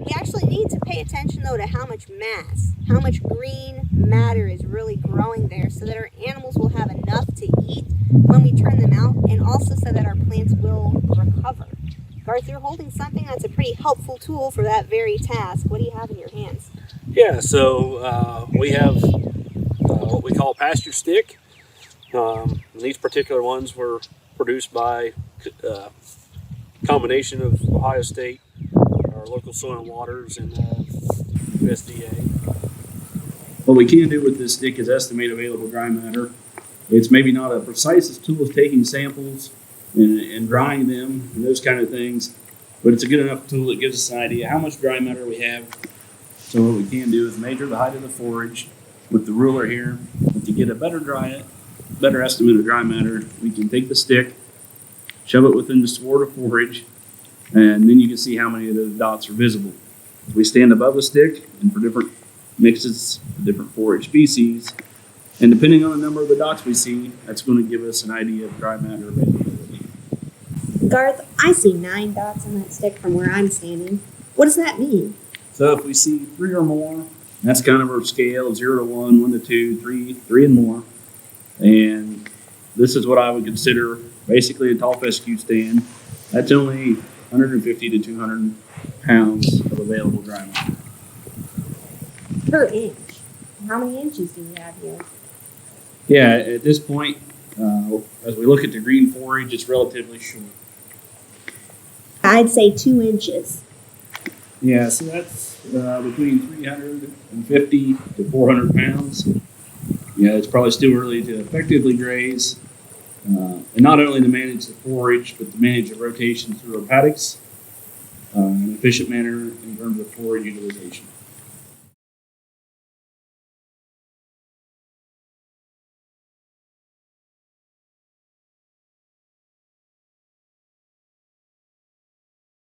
We actually need to pay attention though to how much mass, how much green matter is really growing there so that our animals will have enough to eat when we turn them out, and also so that our plants will recover. Garth, you're holding something that's a pretty helpful tool for that very task. What do you have in your hands? Yeah, so we have what we call pasture stick. These particular ones were produced by a combination of Ohio State, our local soil and waters, and USDA. What we can do with this stick is estimate available dry matter. It's maybe not a precise as tool as taking samples and drying them and those kind of things, but it's a good enough tool that gives us an idea how much dry matter we have. So what we can do is measure the height of the forage with the ruler here. To get a better estimate of dry matter, we can take the stick, shove it within the sward of forage, and then you can see how many of those dots are visible. We stand above the stick, and for different mixes, different forage species, and depending on the number of the dots we see, that's going to give us an idea of dry matter availability. Garth, I see 9 dots on that stick from where I'm standing. What does that mean? So if we see 3 or more, that's kind of our scale, 0 to 1, 1 to 2, 3 and more. And this is what I would consider basically a tall fescue stand. That's only 150 to 200 pounds of available dry matter. Per inch. How many inches do we have here? Yeah, at this point, as we look at the green forage, it's relatively short. I'd say 2 inches. Yeah, so that's between 350 to 400 pounds. Yeah, it's probably still early to effectively graze, and not only to manage the forage, but to manage the rotation through our paddocks in an efficient manner in terms of forage utilization.